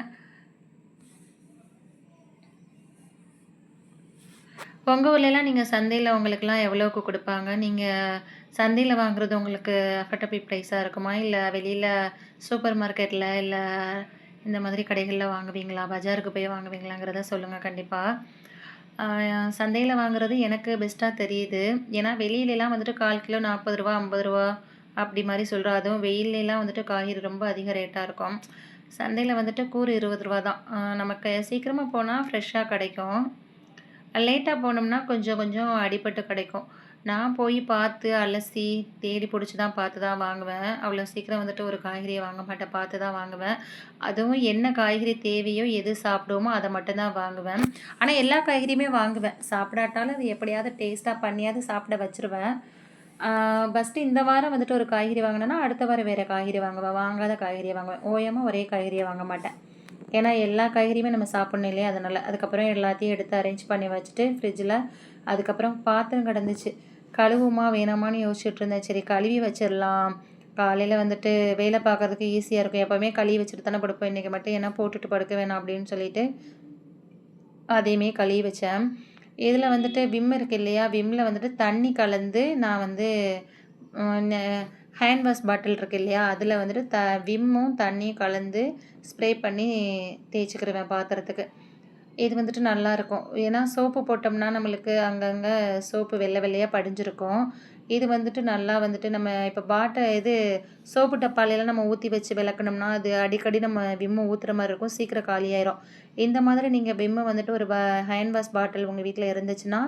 உங்கள் ஊர்லலாம் நீங்கள் சந்தையில் உங்களுக்குலாம் எவ்வளோக்கு கொடுப்பாங்க? நீங்கள் சந்தையில் வாங்குறது உங்களுக்கு அஃபர்டபிள் ப்ரைஸாக இருக்குமா? இல்லை வெளியில் சூப்பர் மார்க்கெட்டில் இல்லை இந்த மாதிரி கடைகளில் வாங்குவீங்களா? பஜாருக்கு போய் வாங்குவீங்களாங்கிறத சொல்லுங்கள் கண்டிப்பாக. சந்தையில் வாங்குறது எனக்கு பெஸ்ட்டாக தெரியுது. ஏன்னா வெளியிலலாம் வந்துட்டு 1/4 கிலோ ரூ. 40 ரூ. 50 அப்படி மாதிரி சொல்கிறோம். அதுவும் வெயிலெலாம் வந்துட்டு காய்கறி ரொம்ப அதிக ரேட்டாக இருக்கும். சந்தையில் வந்துட்டு கூறு ரூ. 20 தான். நமக்கு சீக்கிரமாக போனால் ஃப்ரெஷ்ஷாக கிடைக்கும். லேட்டாக போனோம்னா கொஞ்சம் கொஞ்சம் அடிபட்டு கிடைக்கும். நான் போய் பார்த்து அலசி தேடி பிடிச்சி தான் பார்த்து தான் வாங்குவேன். அவ்வளோ சீக்கிரம் வந்துட்டு ஒரு காய்கறியை வாங்க மாட்டேன். பார்த்து தான் வாங்குவேன். அதுவும் என்ன காய்கறி தேவையோ எது சாப்பிடுவோமோ அதை மட்டும் தான் வாங்குவேன். ஆனால் எல்லா காய்கறியுமே வாங்குவேன். சாப்பிடாட்டாலும் அது எப்படியாவது டேஸ்ட்டாக பண்ணியாவது சாப்பிட வச்சுருவேன். ஃபஸ்ட்டு இந்த வாரம் வந்துட்டு ஒரு காய்கறி வாங்கினேன்னா அடுத்த வாரம் வேறு காய்கறி வாங்குவேன். வாங்காத காய்கறியை வாங்குவேன். ஓயாமல் ஒரே காய்கறியை வாங்க மாட்டேன். ஏன்னா எல்லா காய்கறியுமே நம்ம சாப்பிட்ணும் இல்லையா? அதனால் அதுக்கப்புறம் எல்லாத்தையும் எடுத்து அரேஞ்ச் பண்ணி வச்சுட்டு ஃப்ரிட்ஜில் அதுக்கப்புறம் பாத்திரம் கிடந்துச்சு. கழுவுமா வேணாமான்னு யோசிச்சுட்டு இருந்தேன். சரி கழுவி வச்சிடலாம். காலையில் வந்துட்டு வேலை பார்க்குறதுக்கு ஈஸியாக இருக்கும். எப்போவுமே கழுவி வச்சுட்டு தானே படுப்போம். இன்றைக்கி மட்டும் ஏன்னா போட்டுட்டு படுக்க வேணாம் அப்படின்னு சொல்லிட்டு அதையுமே கழுவி வச்சேன். இதில் வந்துட்டு விம் இருக்குது இல்லையா? விம்மில் வந்துட்டு தண்ணி கலந்து நான் வந்து ஹேண்ட் வாஷ் பாட்டில் இருக்குது இல்லையா? அதில் வந்துட்டு விம்மும் தண்ணியும் கலந்து ஸ்ப்ரே பண்ணி தேய்ச்சிக்கிருவேன் பாத்திரத்துக்கு. இது வந்துட்டு நல்லாயிருக்கும். ஏன்னா சோப்பு போட்டோம்னா நம்மளுக்கு அங்கங்கே சோப்பு வெள்ளை வெள்ளையாக படிஞ்சிருக்கும். இது வந்துட்டு நல்லா வந்துட்டு நம்ம இப்போ இது சோப்பு டப்பாலையெல்லாம் நம்ம ஊற்றி வச்சு விளக்கணும்னா அது அடிக்கடி நம்ம விம்மு ஊற்றுற மாதிரி இருக்கும். சீக்கிரம் காலியாயிரும். இந்த மாதிரி நீங்கள் விம்மு வந்துட்டு ஒரு ஹேண்ட் வாஷ் பாட்டில் உங்கள் வீட்டில் இருந்துச்சுன்னா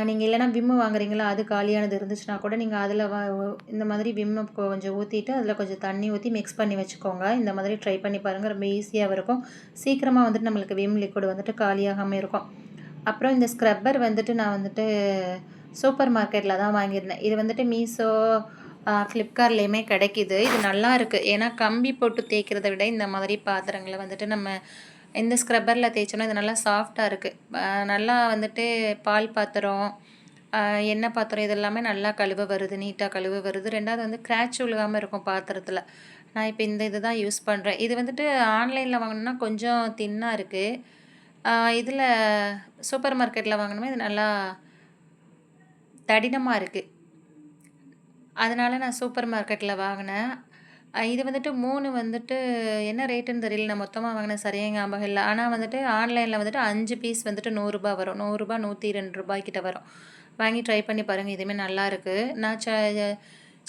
நீங்கள் இல்லைனா விம்மு வாங்குறீங்களா அது காலியானது இருந்துச்சுன்னா கூட நீங்கள் அதில் இந்த மாதிரி விம்மு கொஞ்சம் ஊற்றிட்டு அதில் கொஞ்சம் தண்ணி ஊற்றி மிக்ஸ் பண்ணி வச்சுக்கோங்க. இந்த மாதிரி ட்ரை பண்ணி பாருங்கள். ரொம்ப ஈஸியாகவும் இருக்கும். சீக்கிரமாக வந்துட்டு நம்மளுக்கு விம் லிக்விட் வந்துட்டு காலியாகாமல் இருக்கும். அப்புறம் இந்த ஸ்க்ரப்பர் வந்துட்டு நான் வந்துட்டு சூப்பர் மார்க்கெட்டில் தான் வாங்கியிருந்தேன். இது வந்துட்டு மீஷோ ஃப்ளிப்கார்ட்லேயுமே கிடைக்கிது. இது நல்லா இருக்குது. ஏன்னா கம்பி போட்டு தேய்க்கிறத விட இந்த மாதிரி பாத்திரங்களை வந்துட்டு நம்ம இந்த ஸ்க்ரப்பரில் தேய்ச்சோன்னா இது நல்லா சாஃப்டாக இருக்குது. நல்லா வந்துட்டு பால் பாத்திரம், எண்ணெய் பாத்திரம் இது எல்லாமே நல்லா கழுவ வருது. நீட்டாக கழுவ வருது. 2வது வந்து கிராட்ச் விழுகாமல் இருக்கும் பாத்திரத்தில். நான் இப்போ இந்த இது தான் யூஸ் பண்ணுறேன். இது வந்துட்டு ஆன்லைனில் வாங்கினோன்னா கொஞ்சம் தின்னாக இருக்குது. இதில் சூப்பர் மார்க்கெட்டில் வாங்கினோமே இது நல்லா தடினமாக இருக்குது. அதனால் நான் சூப்பர் மார்க்கெட்டில் வாங்கினேன். இது வந்துட்டு 3 வந்துட்டு என்ன ரேட்டுன்னு தெரியல. நான் மொத்தமாக வாங்கினேன் சரியாக ஞாபகம் இல்லை. ஆனால் வந்துட்டு ஆன்லைனில் வந்துட்டு 5 பீஸ் வந்துட்டு ரூ. 100 வரும். ரூ. 100 ரூ. 102 கிட்ட வரும். வாங்கி ட்ரை பண்ணி பாருங்கள். இதுவுமே நல்லாயிருக்கு. நான்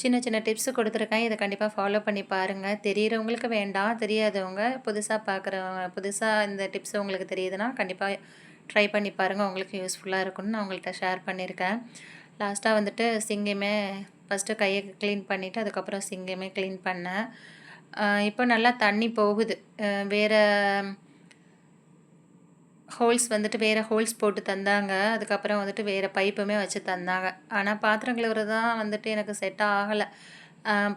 சின்ன சின்ன டிப்ஸு கொடுத்துருக்கேன். இதை கண்டிப்பாக ஃபாலோ பண்ணி பாருங்கள். தெரியிறவங்களுக்கு வேண்டாம். தெரியாதவங்க புதுசாக பார்க்குறவங்க புதுசாக இந்த டிப்ஸ் உங்களுக்கு தெரியுதுன்னா கண்டிப்பாக ட்ரை பண்ணி பாருங்கள். உங்களுக்கு யூஸ்ஃபுல்லாக இருக்கும்னு நான் உங்கள்கிட்ட ஷேர் பண்ணியிருக்கேன். லாஸ்ட்டாக வந்துட்டு சிங்கையுமே ஃபஸ்ட்டு கையை க்ளீன் பண்ணிவிட்டு அதுக்கப்புறம் சிங்கையுமே க்ளீன் பண்ணேன். இப்போ நல்லா தண்ணி போகுது. வேறு ஹோல்ஸ் வந்துட்டு வேறு ஹோல்ஸ் போட்டு தந்தாங்க. அதுக்கப்புறம் வந்துட்டு வேறு பைப்புமே வச்சு தந்தாங்க. ஆனால் பாத்திரம் கழுவுறது தான் வந்துட்டு எனக்கு செட் ஆகலை.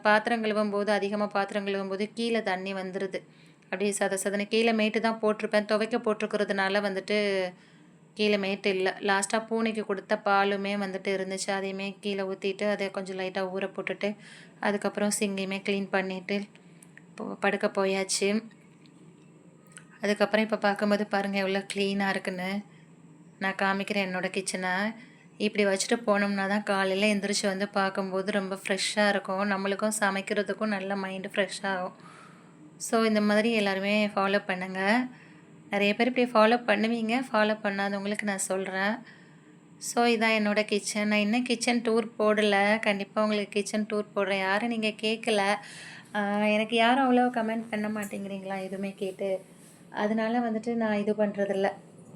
பாத்திரம் கழுவும்போது அதிகமாக பாத்திரம் கழுவும்போது கீழே தண்ணி வந்துடுது. அப்படியே சதன்னு கீழே மேட்டு தான் போட்டிருப்பேன். துவைக்க போட்டிருக்கிறதுனால வந்துட்டு கீழே மேட்டு இல்லை. லாஸ்ட்டாக பூனைக்கு கொடுத்த பாலுமே வந்துட்டு இருந்துச்சு. அதையுமே கீழே ஊற்றிட்டு அதை கொஞ்சம் லைட்டாக ஊற போட்டுட்டு அதுக்கப்புறம் சிங்கையுமே க்ளீன் பண்ணிவிட்டு படுக்க போயாச்சு. அதுக்கப்புறம் இப்போ பார்க்கும்போது பாருங்கள் எவ்வளோ க்ளீனாக இருக்குன்னு. நான் காமிக்கிறேன் என்னோடய கிச்சனை. இப்படி வச்சுட்டு போனோம்னா தான் காலையில் எந்திரிச்சு வந்து பார்க்கும்போது ரொம்ப ஃப்ரெஷ்ஷாக இருக்கும். நம்மளுக்கும் சமைக்கிறதுக்கும் நல்ல மைண்டு ஃப்ரெஷ்ஷாகும். ஸோ இந்த மாதிரி எல்லாருமே ஃபாலோ பண்ணுங்கள். நிறைய பேர் இப்படி ஃபாலோ பண்ணுவீங்க. ஃபாலோ பண்ணாதவங்களுக்கு நான் சொல்கிறேன். ஸோ இதான் என்னோடய கிச்சன். நான் இன்னும் கிச்சன் டூர் போடலை. கண்டிப்பாக உங்களுக்கு கிச்சன் டூர் போடுறேன். யாரும் நீங்கள் கேட்கல. எனக்கு யாரும் அவ்வளோ கமெண்ட் பண்ண மாட்டேங்கிறீங்களா எதுவுமே கேட்டு. அதனால வந்துட்டு நான் இது பண்ணுறதில்ல,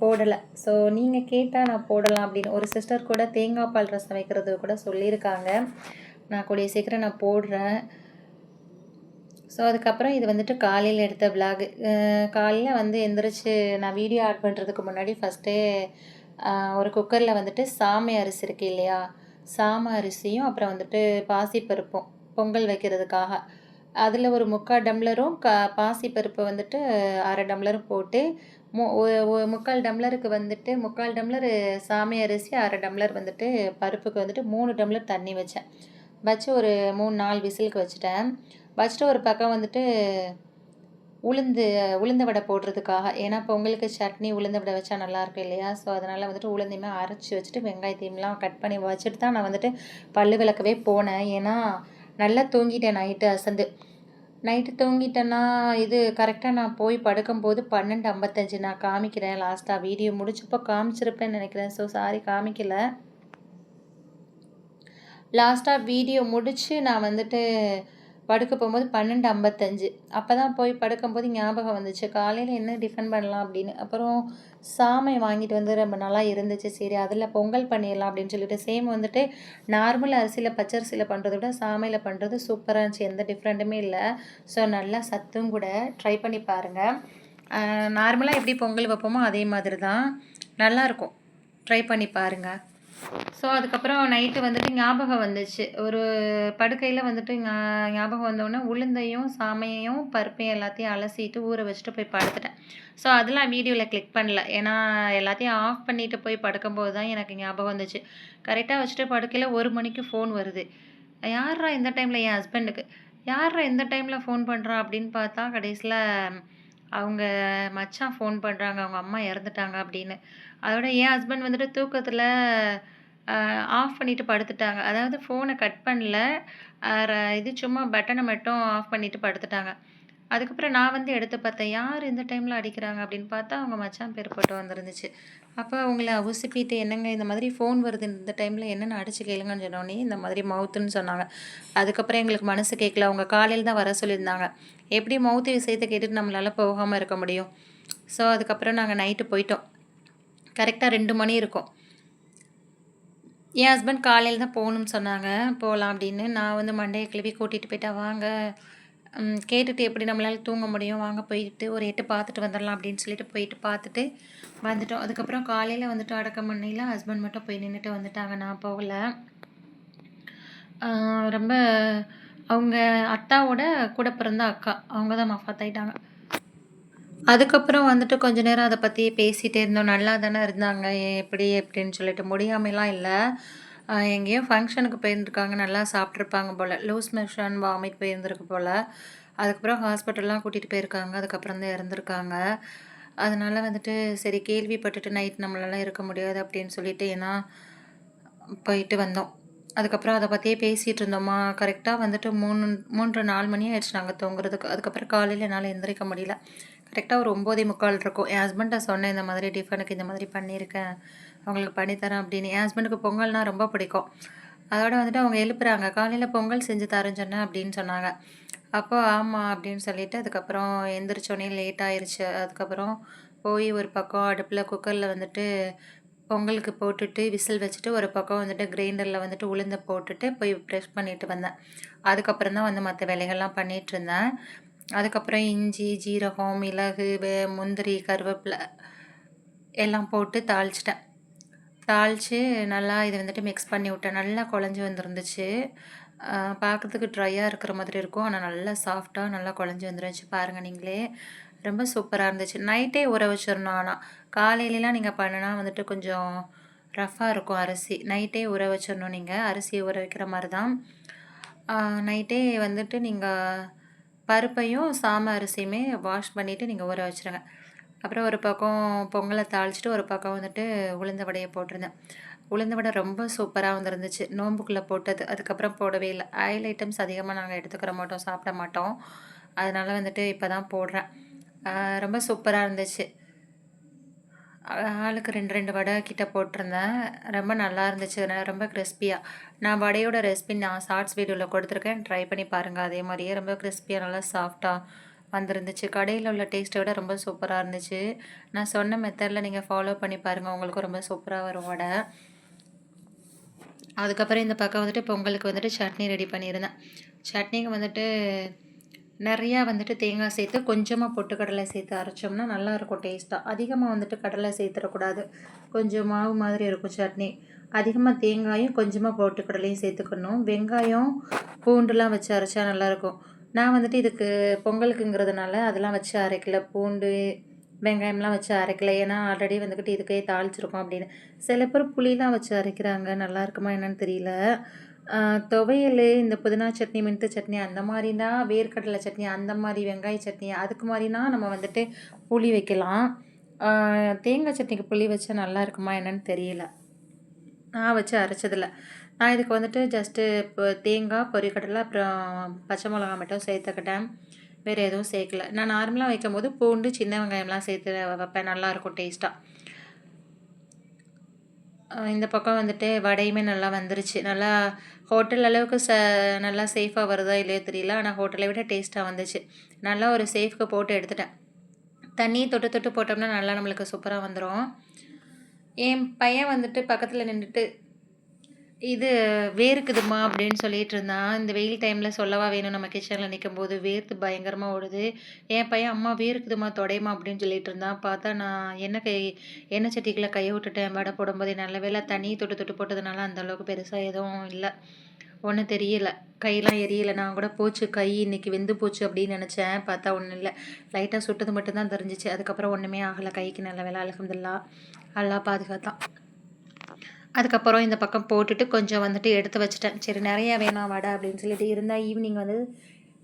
போடலை. ஸோ நீங்கள் கேட்டால் நான் போடலாம் அப்படின்னு ஒரு சிஸ்டர் கூட தேங்காய் பால் ரசம் வைக்கிறது கூட சொல்லியிருக்காங்க. நான் கூடிய சீக்கிரம் நான் போடுறேன். ஸோ அதுக்கப்புறம் இது வந்துட்டு காலையில் எடுத்த விலாகு. காலையில் வந்து எந்திரிச்சு நான் வீடியோ ஆட் பண்ணுறதுக்கு முன்னாடி ஃபஸ்ட்டே ஒரு குக்கரில் வந்துட்டு சாமை அரிசி இருக்கு இல்லையா, சாமை அரிசியும் அப்புறம் வந்துட்டு பாசிப்பருப்பும் பொங்கல் வைக்கிறதுக்காக அதில் ஒரு 3/4 டம்ளரும் பாசிப்பருப்பு வந்துட்டு 1/2 டம்ளரும் போட்டு 3/4 டம்ளருக்கு வந்துட்டு 3/4 டம்ளர் சாமை அரிசி 1/2 டம்ளர் வந்துட்டு பருப்புக்கு வந்துட்டு 3 டம்ளர் தண்ணி வச்சேன். வச்சு ஒரு 3-4 விசிலுக்கு வச்சுட்டேன். வச்சுட்டு ஒரு பக்கம் வந்துட்டு உளுந்த வடை போடுறதுக்காக, ஏன்னா பொங்கலுக்கு சட்னி உளுந்த வடை வச்சா நல்லாயிருக்கும் இல்லையா, ஸோ அதனால் வந்துட்டு உளுந்தையுமே அரைச்சி வச்சுட்டு வெங்காயத்தையும்லாம் கட் பண்ணி வச்சுட்டு தான் நான் வந்துட்டு பல்லு விளக்கவே போனேன். ஏன்னா நல்லா தூங்கிட்டேன் நைட்டு அசந்து. நைட்டு தூங்கிட்டேன்னா இது கரெக்டாக நான் போய் படுக்கும்போது 12:55 நான் காமிக்கிறேன். லாஸ்ட்டாக வீடியோ முடிச்சப்போ காமிச்சிருப்பேன்னு நினைக்கிறேன். ஸோ சாரி காமிக்கல. லாஸ்ட்டாக வீடியோ முடித்து நான் வந்துட்டு படுக்க போகும்போது 12:55 அப்போ தான் போய் படுக்கும்போது ஞாபகம் வந்துச்சு காலையில் என்ன டிஃபன் பண்ணலாம் அப்படின்னு. அப்புறம் சாமை வாங்கிட்டு வந்து ரொம்ப நல்லா இருந்துச்சு. சரி அதில் பொங்கல் பண்ணிடலாம் அப்படின்னு சொல்லிட்டு சேம் வந்துட்டு நார்மல் அரிசியில் பச்சரிசியில் பண்ணுறத விட சாமையில் பண்ணுறது சூப்பராக இருந்துச்சு. எந்த டிஃப்ரெண்ட்டுமே இல்லை. ஸோ நல்லா சத்தும் கூட. ட்ரை பண்ணி பாருங்கள். நார்மலாக எப்படி பொங்கல் வைப்போமோ அதே மாதிரி தான் நல்லாயிருக்கும். ட்ரை பண்ணி பாருங்கள். ஸோ அதுக்கப்புறம் நைட்டு வந்துட்டு ஞாபகம் வந்துச்சு. ஒரு படுக்கையில் வந்துட்டு ஞாபகம் வந்தோடனே உளுந்தையும் சாமையையும் பருப்பையும் எல்லாத்தையும் அலசிட்டு ஊற வச்சுட்டு போய் படுத்துட்டேன். ஸோ அதெல்லாம் வீடியோவில் கிளிக் பண்ணல. ஏன்னா எல்லாத்தையும் ஆஃப் பண்ணிவிட்டு போய் படுக்கும்போது தான் எனக்கு ஞாபகம் வந்துச்சு. கரெக்டாக வச்சுட்டு படுக்கையில் 1 மணிக்கு ஃபோன் வருது. யார்ரா இந்த டைமில், என் ஹஸ்பண்டுக்கு, யார்ரா இந்த டைமில் ஃபோன் பண்ணுறா அப்படின்னு பார்த்தா கடைசியில் அவங்க மச்சான் ஃபோன் பண்ணுறாங்க, அவங்க அம்மா இறந்துட்டாங்க அப்படின்னு. அதோட என் ஹஸ்பண்ட் வந்துட்டு தூக்கத்தில் ஆஃப் பண்ணிவிட்டு படுத்துட்டாங்க. அதாவது ஃபோனை கட் பண்ணல. இது சும்மா பட்டனை மட்டும் ஆஃப் பண்ணிவிட்டு படுத்துட்டாங்க. அதுக்கப்புறம் நான் வந்து எடுத்து பார்த்தேன். யார் இந்த டைமில் அடிக்கிறாங்க அப்படின்னு பார்த்தா அவங்க மச்சான் பேர் போட்டு வந்துருந்துச்சு. அப்போ அவங்கள உசுப்பிட்டு, என்னங்க இந்த மாதிரி ஃபோன் வருது இந்த டைமில், என்னென்னு அடிச்சு கேளுங்கன்னு சொன்னோடனே இந்த மாதிரி மவுத்துன்னு சொன்னாங்க. அதுக்கப்புறம் எங்களுக்கு மனசு கேட்கல. அவங்க காலையில் தான் வர சொல்லியிருந்தாங்க. எப்படி மவுத்து விஷயத்தை கேட்டுட்டு நம்மளால் போகாமல் இருக்க முடியும். ஸோ அதுக்கப்புறம் நாங்கள் நைட்டு போயிட்டோம். கரெக்டாக 2 மணி இருக்கும். என் ஹஸ்பண்ட் காலையில் தான் போகணும்னு சொன்னாங்க. போகலாம் அப்படின்னு. நான் வந்து மண்டையை கிளப்பி கூட்டிகிட்டு போயிட்டா, வாங்க கேட்டுட்டு எப்படி நம்மளால் தூங்க முடியும், வாங்க போயிட்டு ஒரு 8 பார்த்துட்டு வந்துடலாம் அப்படின்னு சொல்லிட்டு போயிட்டு பார்த்துட்டு வந்துட்டோம். அதுக்கப்புறம் காலையில் வந்துட்டு அடக்கம் பண்ணியில் ஹஸ்பண்ட் மட்டும் போய் நின்றுட்டு வந்துட்டாங்க. நான் போகல. ரொம்ப அவங்க அத்தாவோட கூட பிறந்த அக்கா, அவங்க தான் மஃபாத் ஆயிட்டாங்க. அதுக்கப்புறம் வந்துட்டு கொஞ்ச நேரம் அதை பற்றியே பேசிகிட்டே இருந்தோம். நல்லா தானே இருந்தாங்க, எப்படி எப்படின்னு சொல்லிட்டு. முடியாமலாம் இல்லை. எங்கேயோ ஃபங்க்ஷனுக்கு போயிருந்துருக்காங்க, நல்லா சாப்பிட்ருப்பாங்க போல். லூஸ் மோஷன் வாமிட் போயிருந்துருக்கு போல். அதுக்கப்புறம் ஹாஸ்பிட்டல்லாம் கூட்டிகிட்டு போயிருக்காங்க. அதுக்கப்புறம் தான் இறந்துருக்காங்க. அதனால் வந்துட்டு சரி கேள்விப்பட்டுட்டு நைட் நம்மளால இருக்க முடியாது அப்படின்னு சொல்லிட்டு ஏன்னா போயிட்டு வந்தோம். அதுக்கப்புறம் அதை பற்றியே பேசிகிட்டு இருந்தோமா. கரெக்டாக வந்துட்டு 3-4 மணி ஆயிடுச்சு நாங்கள் தூங்குறதுக்கு. அதுக்கப்புறம் காலையில் என்னால் எந்திரிக்க முடியல. கரெக்டாக ஒரு 9:45 இருக்கும். என் ஹஸ்பண்ட்டை சொன்னேன், இந்த மாதிரி டிஃபனுக்கு இந்த மாதிரி பண்ணியிருக்கேன், அவங்களுக்கு பண்ணித்தரேன் அப்படின்னு. என் ஹஸ்பண்டுக்கு பொங்கல்னால் ரொம்ப பிடிக்கும். அதோட வந்துட்டு அவங்க எழுப்புறாங்க, காலையில் பொங்கல் செஞ்சு தரேன்னு சொன்னேன் அப்படின்னு சொன்னாங்க. அப்போ ஆமாம் அப்படின்னு சொல்லிவிட்டு அதுக்கப்புறம் எந்திரிச்சோடனே லேட் ஆயிடுச்சு. அதுக்கப்புறம் போய் ஒரு பக்கம் அடுப்பில் குக்கரில் வந்துட்டு பொங்கலுக்கு போட்டுட்டு விசில் வச்சுட்டு ஒரு பக்கம் வந்துட்டு கிரைண்டரில் வந்துட்டு உளுந்த போட்டுட்டு போய் ப்ரெஷ் பண்ணிட்டு வந்தேன். அதுக்கப்புறம் தான் வந்து மற்ற வேலைகள்லாம் பண்ணிகிட்ருந்தேன். அதுக்கப்புறம் இஞ்சி, ஜீரகம், மிளகு, முந்திரி, கருவேப்பிலை எல்லாம் போட்டு தாளிச்சிட்டேன். தாளித்து நல்லா இதை வந்துட்டு மிக்ஸ் பண்ணி விட்டேன். நல்லா குழஞ்சி வந்துருந்துச்சு. பார்க்குறதுக்கு ட்ரையாக இருக்கிற மாதிரி இருக்கும். ஆனால் நல்லா சாஃப்டாக நல்லா குழஞ்சி வந்துருந்துச்சு. பாருங்கள் நீங்களே, ரொம்ப சூப்பராக இருந்துச்சு. நைட்டே ஊற வச்சிடணும். ஆனால் காலையிலலாம் நீங்கள் பண்ணினா வந்துட்டு கொஞ்சம் ரஃப்பாக இருக்கும் அரிசி. நைட்டே ஊற வச்சிடணும். நீங்கள் அரிசி ஊற வைக்கிற மாதிரி தான். நைட்டே வந்துட்டு நீங்கள் பருப்பையும் சாமை அரிசியுமே வாஷ் பண்ணிவிட்டு நீங்கள் ஊற வச்சுருங்க. அப்புறம் ஒரு பக்கம் பொங்கலை தாளிச்சிட்டு ஒரு பக்கம் வந்துட்டு உளுந்த வடையை போட்டிருந்தேன். உளுந்த வடை ரொம்ப சூப்பராக வந்துருந்துச்சு. நோம்புக்குள்ளே போட்டது. அதுக்கப்புறம் போடவே இல்லை. ஆயில் ஐட்டம்ஸ் அதிகமாக நாங்கள் எடுத்துக்கிற மாட்டோம், சாப்பிட மாட்டோம். அதனால் வந்துட்டு இப்போ தான் போடுறேன். ரொம்ப சூப்பராக இருந்துச்சு. ஆளுக்கு 2 வடை கிட்ட போட்டிருந்தேன். ரொம்ப நல்லா இருந்துச்சு. ரொம்ப கிறிஸ்பியாக. நான் வடையோட ரெசிபி நான் ஷார்ட்ஸ் வீடியோவில் கொடுத்துருக்கேன், ட்ரை பண்ணி பாருங்கள். அதே மாதிரியே ரொம்ப கிறிஸ்பியாக நல்லா சாஃப்டாக வந்துருந்துச்சு. கடையில் உள்ள டேஸ்ட்டை விட ரொம்ப சூப்பராக இருந்துச்சு. நான் சொன்ன மெத்தடில் நீங்கள் ஃபாலோ பண்ணி பாருங்கள், உங்களுக்கும் ரொம்ப சூப்பராக வரும் வடை. அதுக்கப்புறம் இந்த பக்கம் வந்துட்டு பொங்கலுக்கு வந்துட்டு சட்னி ரெடி பண்ணியிருந்தேன். சட்னிக்கு வந்துட்டு நிறையா வந்துட்டு தேங்காய் சேர்த்து கொஞ்சமாக பொட்டுக்கடலை சேர்த்து அரைச்சோம்னா நல்லாயிருக்கும் டேஸ்ட்டாக. அதிகமாக வந்துட்டு கடலை சேர்த்துடக்கூடாது. கொஞ்சம் மாவு மாதிரி இருக்கும் சட்னி. அதிகமாக தேங்காயும் கொஞ்சமாக பொட்டுக்கடலையும் சேர்த்துக்கணும். வெங்காயம் பூண்டுலாம் வச்சு அரைச்சா நல்லாயிருக்கும். நான் வந்துட்டு இதுக்கு பொங்கலுக்குங்கிறதுனால அதெல்லாம் வச்சு அரைக்கல. பூண்டு வெங்காயம்லாம் வச்சு அரைக்கல. ஏன்னா ஆல்ரெடி வந்துக்கிட்டு இதுக்கே தாளிச்சிருக்கோம் அப்படின்னு. சில பேர் புளிலாம் வச்சு அரைக்கிறாங்க. நல்லா இருக்குமா என்னன்னு தெரியல. துவையல் இந்த புதினா சட்னி, மின்ட்டு சட்னி அந்த மாதிரினா, வேர்க்கடலை சட்னி அந்த மாதிரி, வெங்காய சட்னி அதுக்கு மாதிரினா நம்ம வந்துட்டு புளி வைக்கலாம். தேங்காய் சட்னிக்கு புளி வச்சா நல்லா இருக்குமா என்னன்னு தெரியல. நான் வச்சு அரைச்சதில்ல. நான் இதுக்கு வந்துட்டு ஜஸ்ட்டு இப்போ தேங்காய், பொரிக்கடலை அப்புறம் பச்சை மிளகா மட்டும் சேர்த்துக்கிட்டேன். வேறு எதுவும் சேர்க்கல. நான் நார்மலாக வைக்கும்போது பூண்டு, சின்ன வெங்காயம்லாம் சேர்த்து வைப்பேன். நல்லாயிருக்கும் டேஸ்ட்டாக. இந்த பக்கம் வந்துட்டு வடையுமே நல்லா வந்துருச்சு. நல்லா ஹோட்டல் அளவுக்கு நல்லா சேஃபாக வருதா இல்லையோ தெரியல. ஆனால் ஹோட்டலை விட டேஸ்ட்டாக வந்துச்சு. நல்லா ஒரு சேஃப்க்கு போட்டு எடுத்துட்டேன். தண்ணி தொட்டு தொட்டு போட்டோம்னா நல்லா நம்மளுக்கு சூப்பராக வந்துடும். என் பையன் வந்துட்டு பக்கத்தில் நின்றுட்டு இது வேர்க்குதுமா அப்படின்னு சொல்லிட்டு இருந்தான். இந்த வெயில் டைமில் சொல்லவா வேணும், நம்ம கிச்சனில் நிற்கும்போது வேர்த்து பயங்கரமாக ஓடுது. என் பையன் அம்மா வேர்க்குதுமா தொடையுமா அப்படின்னு சொல்லிட்டு இருந்தான். பார்த்தா நான் எண்ணெய் சட்டிக்குள்ளே கையை விட்டுட்டேன் வடை போடும்போதே. நல்ல வேளை தண்ணி தொட்டு தொட்டு போட்டதுனால அந்தளவுக்கு பெருசாக எதுவும் இல்லை, ஒன்றும் தெரியல. கையெல்லாம் எரியலை. நான் கூட போச்சு கை இன்னைக்கு வெந்து போச்சு அப்படின்னு நினச்சேன். பார்த்தா ஒன்றும் இல்லை, லைட்டாக சுட்டது மட்டும்தான் தெரிஞ்சிச்சு. அதுக்கப்புறம் ஒன்றுமே ஆகலை கைக்கு. நல்ல வேளை, அல்ஹம்துலில்லாஹ், அல்லாஹ் பாதுகாத்தான். அதுக்கப்புறம் இந்த பக்கம் போட்டுட்டு கொஞ்சம் வந்துட்டு எடுத்து வச்சுட்டேன். சரி நிறையா வேணாம் வடை அப்படின்னு சொல்லிட்டு இருந்தால் ஈவினிங் வந்து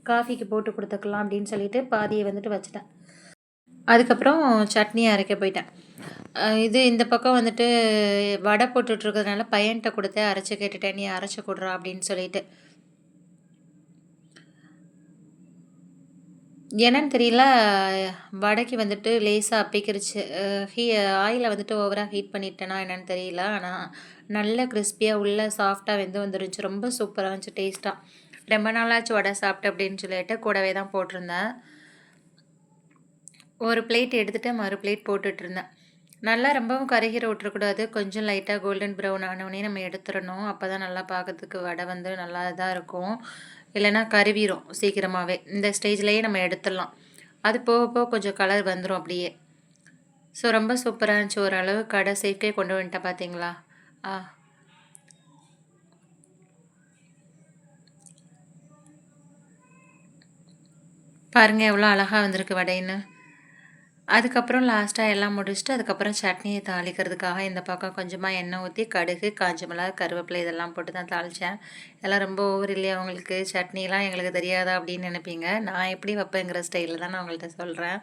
காஃபிக்கு போட்டு கொடுத்துக்கலாம் அப்படின்னு சொல்லிட்டு பாதியை வந்துட்டு வச்சுட்டேன். அதுக்கப்புறம் சட்னி அரைக்க போயிட்டேன். இது இந்த பக்கம் வந்துட்டு வடை போட்டுட்ருக்கிறதுனால பையன்கிட்ட கொடுத்து அரைச்சி கேட்டுட்டேன், நீ அரைச்சி கொடுறா அப்படின்னு சொல்லிட்டு. என்னன்னு தெரியல, வடைக்கு வந்துட்டு லேசாக அப்பிக்கிருச்சு. ஆயிலை வந்துட்டு ஓவராக ஹீட் பண்ணிட்டேனா என்னன்னு தெரியல. ஆனால் நல்ல கிறிஸ்பியாக உள்ள சாஃப்டாக வெந்து வந்துருந்துச்சு. ரொம்ப சூப்பராக இருந்துச்சு டேஸ்ட்டாக. ரொம்ப நாளாச்சு வடை சாப்பிட்டு அப்படின்னு சொல்லிட்டு கூடவே தான் போட்டிருந்தேன். ஒரு பிளேட் எடுத்துகிட்டு மறு பிளேட் போட்டுட்ருந்தேன். நல்லா ரொம்பவும் கருகிற விட்டுறக்கூடாது. கொஞ்சம் லைட்டாக கோல்டன் ப்ரௌன் ஆனவுடனே நம்ம எடுத்துடணும். அப்போ தான் நல்லா பார்க்கறதுக்கு வடை வந்து நல்லா இதாக இருக்கும். இல்லைன்னா கருவிரும் சீக்கிரமாகவே. இந்த ஸ்டேஜ்லேயே நம்ம எடுத்துடலாம். அது போக போக கொஞ்சம் கலர் வந்துடும் அப்படியே. ஸோ ரொம்ப சூப்பராக இருந்துச்சு. ஓரளவு கடை சேஃப்கே கொண்டு வந்துட்டேன் பார்த்தீங்களா. பாருங்கள் எவ்வளோ அழகாக வந்திருக்கு வடைன்னு. அதுக்கப்புறம் லாஸ்ட்டாக எல்லாம் முடிச்சுட்டு அதுக்கப்புறம் சட்னியை தாளிக்கிறதுக்காக இந்த பக்கம் கொஞ்சமாக எண்ணெய் ஊற்றி கடுகு, காஞ்ச மிளகா, கருவேப்பிலை இதெல்லாம் போட்டு தான் தாளித்தேன். எல்லாம் ரொம்ப ஓவர் இல்லையா உங்களுக்கு, சட்னிலாம் எங்களுக்கு தெரியாதா அப்படின்னு நினைப்பீங்க. நான் எப்படி வைப்பேங்கிற ஸ்டைலில் தான் நான் உங்கள்கிட்ட சொல்கிறேன்.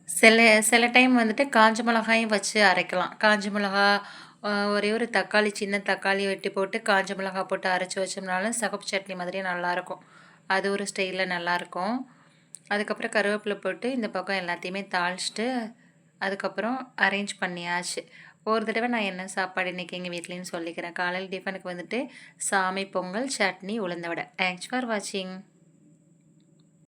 சில சில டைம் வந்துட்டு காஞ்ச மிளகாயும் வச்சு அரைக்கலாம். காஞ்ச மிளகா, ஒரே ஒரு தக்காளி, சின்ன தக்காளி வெட்டி போட்டு காஞ்ச மிளகா போட்டு அரைச்சி வச்சோம்னாலும் சகப்பு சட்னி மாதிரியே நல்லாயிருக்கும். அது ஒரு ஸ்டைலில் நல்லாயிருக்கும். அதுக்கப்புறம் கருவேப்பிலை போட்டு இந்த பக்கம் எல்லாத்தையுமே தாளிச்சிட்டு அதுக்கப்புறம் அரேஞ்ச் பண்ணியாச்சு. ஒரு தடவை நான் என்ன சாப்பாடு இன்றைக்கி எங்கள் வீட்லேன்னு சொல்லிக்கிறேன். காலையில் டிஃபனுக்கு வந்துட்டு சாமி பொங்கல், சட்னி, உளுந்த வடை. தேங்க்ஸ் ஃபார் வாட்சிங்.